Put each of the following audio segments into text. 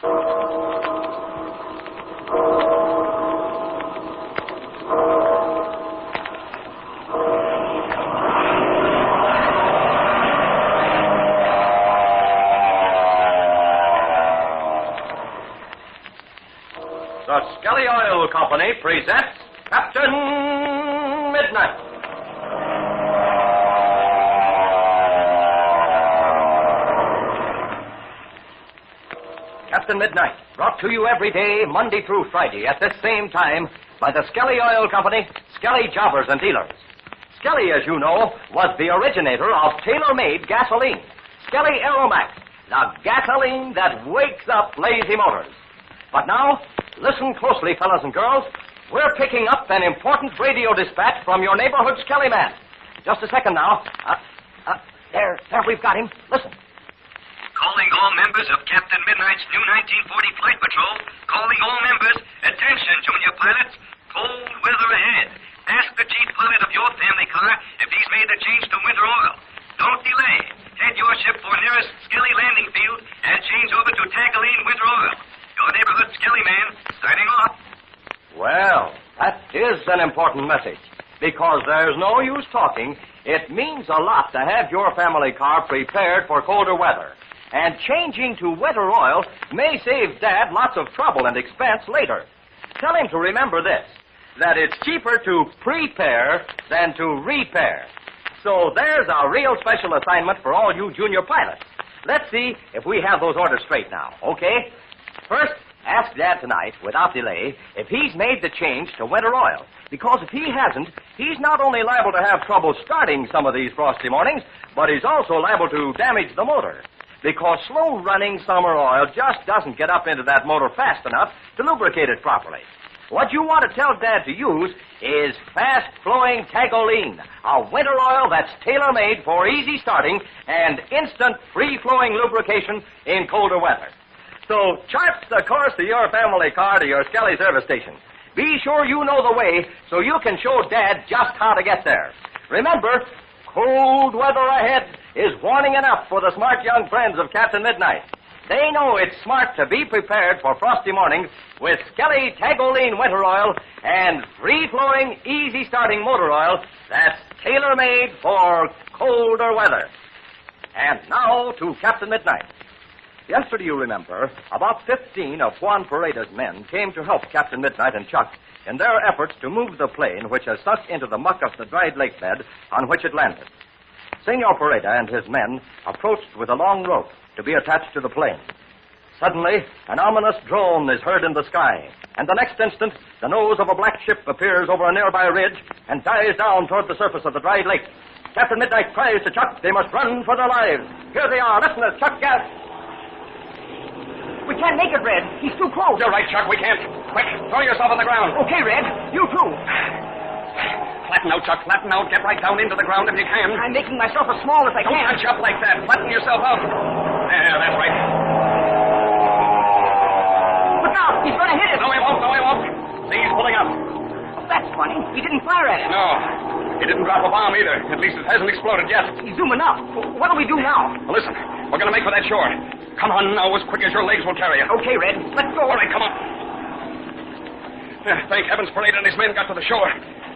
The Skelly Oil Company presents Captain Midnight. Captain Midnight, brought to you every day, Monday through Friday, at this same time, by the Skelly Oil Company, Skelly Jobbers and Dealers. Skelly, as you know, was the originator of tailor-made gasoline. Skelly Aeromax, the gasoline that wakes up lazy motors. But now, listen closely, fellas and girls. We're picking up an important radio dispatch from your neighborhood Skelly man. Just a second now. There, we've got him. Listen. Calling all members of Captain Midnight's new 1940 Flight Patrol. Calling all members. Attention, junior pilots. Cold weather ahead. Ask the chief pilot of your family car if he's made the change to winter oil. Don't delay. Head your ship for nearest Skelly landing field and change over to Taggaline winter oil. Your neighborhood Skelly man, signing off. Well, that is an important message, because there's no use talking. It means a lot to have your family car prepared for colder weather. And changing to winter oil may save Dad lots of trouble and expense later. Tell him to remember this, that it's cheaper to prepare than to repair. So there's a real special assignment for all you junior pilots. Let's see if we have those orders straight now, okay? First, ask Dad tonight, without delay, if he's made the change to winter oil. Because if he hasn't, he's not only liable to have trouble starting some of these frosty mornings, but he's also liable to damage the motor. Because slow-running summer oil just doesn't get up into that motor fast enough to lubricate it properly. What you want to tell Dad to use is fast-flowing Taggaline, a winter oil that's tailor-made for easy starting and instant free-flowing lubrication in colder weather. So chart the course of your family car to your Skelly service station. Be sure you know the way so you can show Dad just how to get there. Remember, cold weather ahead is warning enough for the smart young friends of Captain Midnight. They know it's smart to be prepared for frosty mornings with Skelly Taggaline winter oil and free-flowing, easy-starting motor oil that's tailor-made for colder weather. And now to Captain Midnight. Yesterday, you remember, about 15 of Juan Perada's men came to help Captain Midnight and Chuck in their efforts to move the plane which has sunk into the muck of the dried lake bed on which it landed. Senor Perada and his men approached with a long rope to be attached to the plane. Suddenly, an ominous drone is heard in the sky, and the next instant, the nose of a black ship appears over a nearby ridge and dives down toward the surface of the dried lake. Captain Midnight cries to Chuck they must run for their lives. Here they are. Listen as Chuck gasps. We can't make it, Red. He's too close. You're right, Chuck. We can't. Quick, throw yourself on the ground. Okay, Red. You too. Flatten out, Chuck. Flatten out. Get right down into the ground if you can. I'm making myself as small as I Don't can. hunch up like that. Flatten yourself out. There, that's right. Look out. He's going to hit us. No, he won't. No, he won't. See, he's pulling up. That's funny. He didn't fire at us. No. He didn't drop a bomb either. At least it hasn't exploded yet. He's zooming up. What do we do now? Well, listen. We're going to make for that shore. Come on now, as quick as your legs will carry you. Okay, Red. Let's go. All right, come on. Thank heavens Perada and his men got to the shore.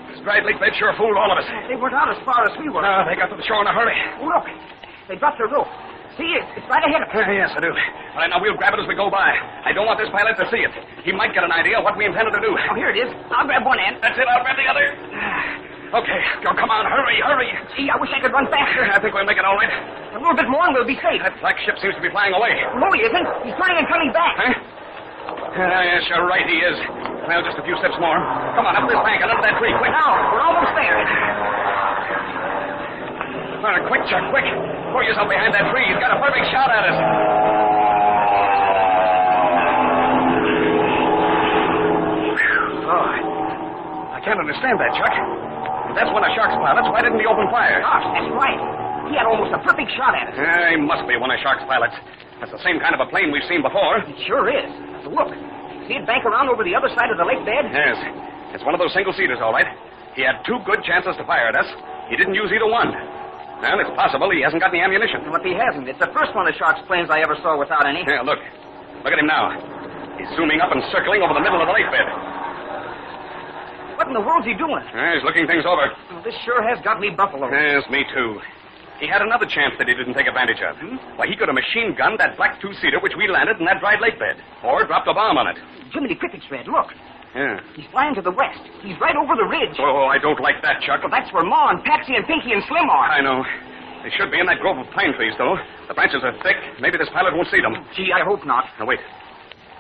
This dried lake bed sure fooled all of us. They weren't out as far as we were. No, they got to the shore in a hurry. Oh, look. They dropped their rope. See, it's right ahead of us. Yes, I do. All right, now we'll grab it as we go by. I don't want this pilot to see it. He might get an idea of what we intended to do. Oh, here it is. I'll grab one end. That's it. I'll grab the other. Okay. Go, come on. Hurry, hurry. Gee, I wish I could run faster. I think we'll make it all right. A little bit more and we'll be safe. That black ship seems to be flying away. No, he isn't. He's turning and coming back. Huh? Yes, you're right, he is. Well, just a few steps more. Come on, up this bank and under that tree, quick. Now, we're almost there. All right, quick, Chuck, quick. Throw yourself behind that tree. He's got a perfect shot at us. Oh, I can't understand that, Chuck. If that's one of Shark's pilots, why didn't he open fire? Gosh, that's right. He had almost a perfect shot at us. He must be one of Shark's pilots. That's the same kind of a plane we've seen before. It sure is. Look, see it bank around over the other side of the lake bed? Yes. It's one of those single-seaters, all right. He had two good chances to fire at us. He didn't use either one. Well, it's possible he hasn't got any ammunition. Well, if he hasn't, it's the first one of Shark's planes I ever saw without any. Yeah, look. Look at him now. He's zooming up and circling over the middle of the lake bed. What in the world's he doing? He's looking things over. Oh, this sure has got me buffalo. Yes, me too. He had another chance that he didn't take advantage of. Why, he could have machine gunned that black two-seater which we landed in that dried lake bed. Or dropped a bomb on it. Jiminy Cricket's, Red, look. Yeah. He's flying to the west. He's right over the ridge. Oh, I don't like that, Chuck. Well, that's where Ma and Patsy and Pinky and Slim are. I know. They should be in that grove of pine trees, though. The branches are thick. Maybe this pilot won't see them. Gee, I hope not. Now, wait.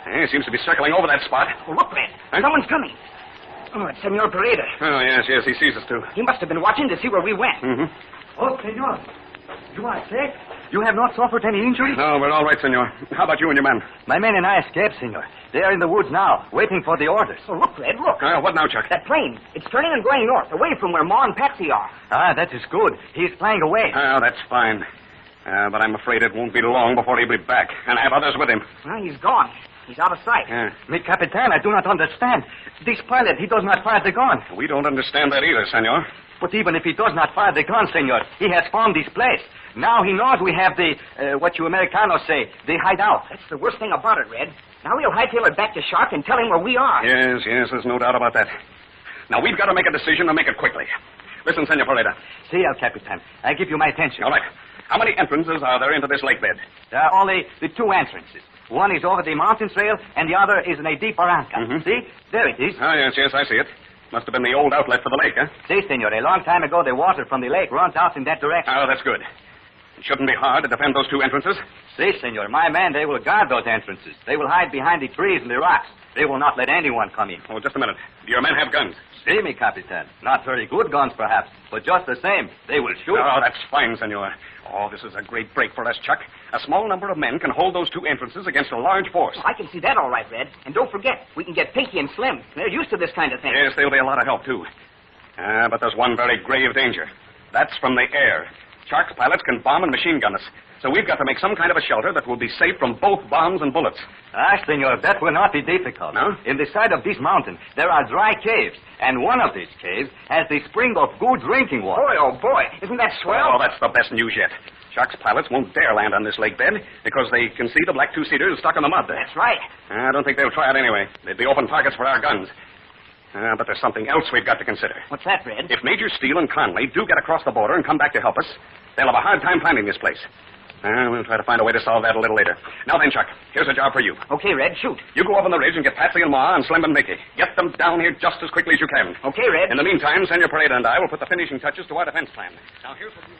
He seems to be circling over that spot. Oh, look, Red. Huh? Someone's coming. Oh, it's Senor Perada. Oh, yes, he sees us, too. He must have been watching to see where we went. Mm-hmm. Oh, senor. You are safe? You have not suffered any injury? No, we're all right, senor. How about you and your men? My men and I escaped, senor. They are in the woods now, waiting for the orders. Oh, look, Red, look. What now, Chuck? That plane. It's turning and going north, away from where Ma and Patsy are. Ah, that is good. He is flying away. Oh, that's fine. But I'm afraid it won't be long before he'll be back, and have others with him. Well, he's gone. He's out of sight. Mi Capitan, I do not understand. This pilot, he does not fire the gun. We don't understand that either, senor. But even if he does not fire the gun, senor, he has found this place. Now he knows we have the, what you Americanos say, the hideout. That's the worst thing about it, Red. Now we'll hightail it back to Shark and tell him where we are. Yes, there's no doubt about that. Now, we've got to make a decision and make it quickly. Listen, Senor Perada. See, El Capitan, I give you my attention. All right. How many entrances are there into this lake bed? There are only the two entrances. One is over the mountain trail, and the other is in a deep barranca. Mm-hmm. See? There it is. Oh, yes, I see it. Must have been the old outlet for the lake, huh? See, senor, a long time ago, the water from the lake runs out in that direction. Oh, that's good. It shouldn't be hard to defend those two entrances. See, senor, my men, they will guard those entrances. They will hide behind the trees and the rocks. They will not let anyone come in. Oh, just a minute. Do your men have guns? See, mi Capitan. Not very good guns, perhaps, but just the same, they will shoot. Oh, that's fine, senor. Oh, this is a great break for us, Chuck. A small number of men can hold those two entrances against a large force. Oh, I can see that all right, Red. And don't forget, we can get Pinky and Slim. They're used to this kind of thing. Yes, they'll be a lot of help, too. But there's one very grave danger. That's from the air. Shark's pilots can bomb and machine gun us. So we've got to make some kind of a shelter that will be safe from both bombs and bullets. Ah, senor, that will not be difficult. No? In the side of this mountain, there are dry caves, and one of these caves has the spring of good drinking water. Boy, oh boy, isn't that swell? Oh, that's the best news yet. Shark's pilots won't dare land on this lake bed because they can see the black two-seater is stuck in the mud there. That's right. I don't think they'll try it anyway. They'd be open targets for our guns. But there's something else we've got to consider. What's that, Red? If Major Steele and Conley do get across the border and come back to help us, they'll have a hard time finding this place. We'll try to find a way to solve that a little later. Now then, Chuck, here's a job for you. Okay, Red, shoot. You go up on the ridge and get Patsy and Ma and Slim and Mickey. Get them down here just as quickly as you can. Okay, Red. In the meantime, Senor Perada and I will put the finishing touches to our defense plan. Now, here's what you...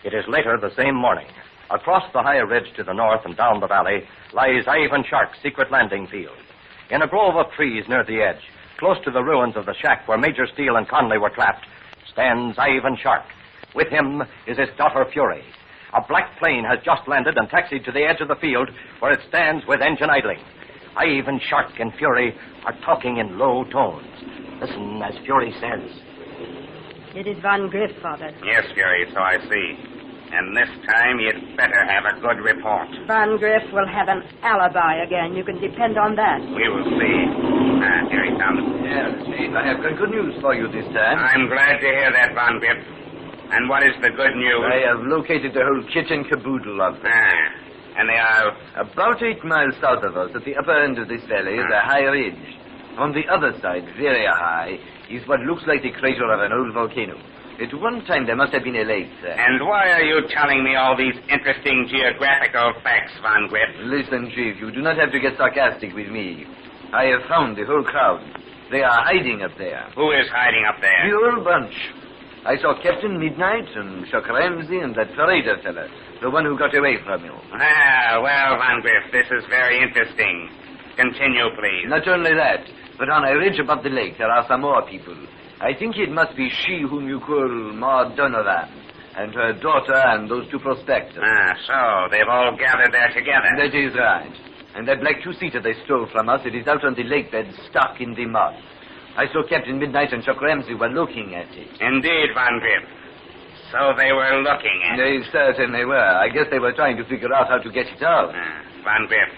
It is later the same morning. Across the high ridge to the north and down the valley lies Ivan Shark's secret landing field. In a grove of trees near the edge, close to the ruins of the shack where Major Steele and Conley were trapped, stands Ivan Shark. With him is his daughter Fury. A black plane has just landed and taxied to the edge of the field where it stands with engine idling. Ivan Shark and Fury are talking in low tones. Listen as Fury says. It is Van Griff, Father. Yes, Fury, so I see. And this time you'd better have a good report. Van Griff will have an alibi again. You can depend on that. We will see. Here he comes. Yes, Chief, I have good news for you this time. I'm glad to hear that, Van Griff. And what is the good news? I have located the whole kit and caboodle of them. And they are... About 8 miles south of us, at the upper end of this valley, is a high ridge. On the other side, very high, is what looks like the crater of an old volcano. At one time, there must have been a lake there. And why are you telling me all these interesting geographical facts, Van Griff? Listen, Chief, you do not have to get sarcastic with me. I have found the whole crowd. They are hiding up there. Who is hiding up there? The whole bunch. I saw Captain Midnight and Chuck Ramsey and that Perada fella, the one who got away from you. Well, Van Griff, this is very interesting. Continue, please. Not only that, but on a ridge above the lake, there are some more people. I think it must be she whom you call Maud Donovan, and her daughter and those two prospectors. So they've all gathered there together. That is right. And that black two-seater they stole from us, it is out on the lake bed, stuck in the mud. I saw Captain Midnight and Chuck Ramsey were looking at it. Indeed, Van Griff. So they were looking at it. They certainly were. I guess they were trying to figure out how to get it out. Van Griff,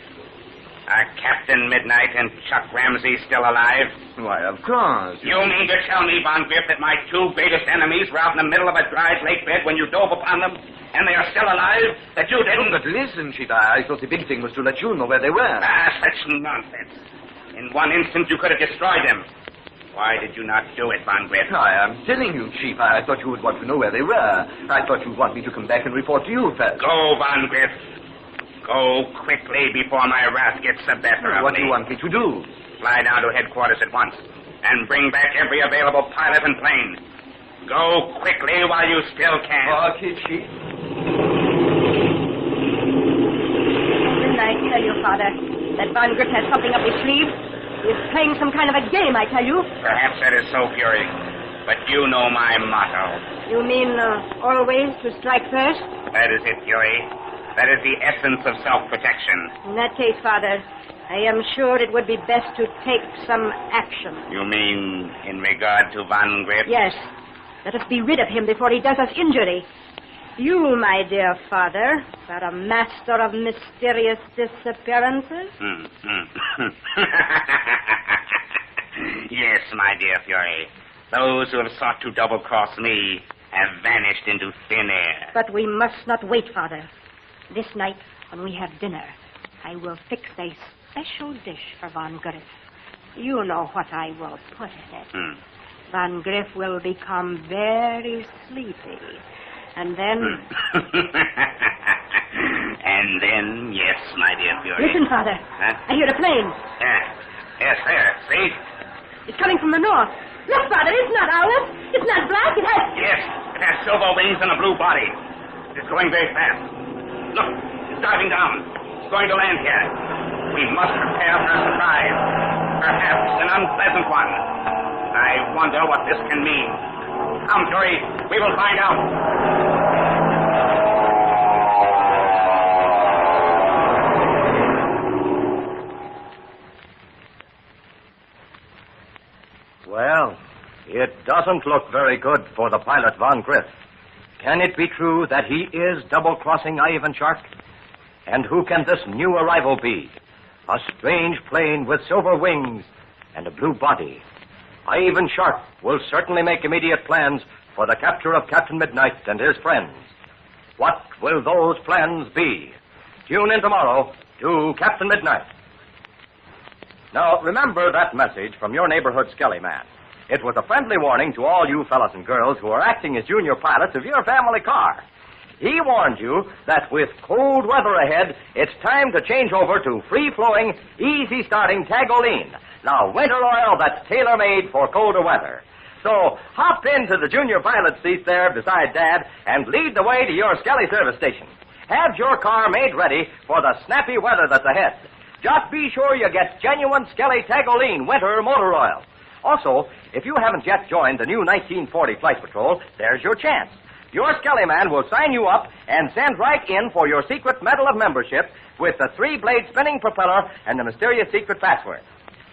Are Captain Midnight and Chuck Ramsey still alive? Why, of course. You mean to tell me, Von Griff, that my two greatest enemies were out in the middle of a dry lake bed when you dove upon them, and they are still alive? That you didn't... But listen, Chief, I thought the big thing was to let you know where they were. Ah, such nonsense. In one instant, you could have destroyed them. Why did you not do it, Von Griff? I am telling you, Chief, I thought you would want to know where they were. I thought you'd want me to come back and report to you first. Go, Von Griff. Go quickly before my wrath gets the better of me. What do you want me to do? Fly down to headquarters at once and bring back every available pilot and plane. Go quickly while you still can. Okay, Chief. Didn't I tell you, Father, that Von Griff has something up his sleeve? He's playing some kind of a game, I tell you. Perhaps that is so, Fury. But you know my motto. You mean always to strike first? That is it, Fury. That is the essence of self-protection. In that case, Father, I am sure it would be best to take some action. You mean in regard to Von Griff? Yes. Let us be rid of him before he does us injury. You, my dear Father, are a master of mysterious disappearances. Yes, my dear Fury. Those who have sought to double-cross me have vanished into thin air. But we must not wait, Father. This night, when we have dinner, I will fix a special dish for Von Griff. You know what I will put in it. Von Griff will become very sleepy. And then... And then, yes, my dear Fury. Listen, Father. Huh? I hear a plane. Yes, there. See? It's coming from the north. Look, Father, it's not ours. It's not black. It has... Yes, it has silver wings and a blue body. It's going very fast. Look, it's diving down. It's going to land here. We must prepare for a surprise. Perhaps an unpleasant one. I wonder what this can mean. Come, Fury. We will find out. Well, it doesn't look very good for the pilot, Von Griff. Can it be true that he is double-crossing Ivan Shark? And who can this new arrival be? A strange plane with silver wings and a blue body. Ivan Shark will certainly make immediate plans for the capture of Captain Midnight and his friends. What will those plans be? Tune in tomorrow to Captain Midnight. Now, remember that message from your neighborhood Skelly man. It was a friendly warning to all you fellas and girls who are acting as junior pilots of your family car. He warned you that with cold weather ahead, it's time to change over to free-flowing, easy-starting Tagoline. Now, winter oil that's tailor-made for colder weather. So, hop into the junior pilot seat there beside Dad and lead the way to your Skelly service station. Have your car made ready for the snappy weather that's ahead. Just be sure you get genuine Skelly Tagoline winter motor oil. Also, if you haven't yet joined the new 1940 Flight Patrol, there's your chance. Your Skelly man will sign you up and send right in for your secret medal of membership with the 3-blade spinning propeller and the mysterious secret password.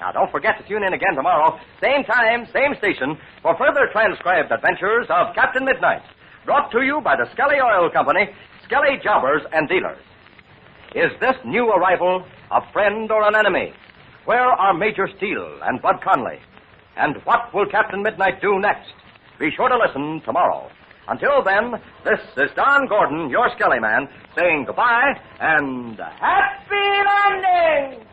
Now, don't forget to tune in again tomorrow, same time, same station, for further transcribed adventures of Captain Midnight, brought to you by the Skelly Oil Company, Skelly Jobbers and Dealers. Is this new arrival a friend or an enemy? Where are Major Steele and Bud Conley? And what will Captain Midnight do next? Be sure to listen tomorrow. Until then, this is Don Gordon, your Skelly man, saying goodbye and happy landing!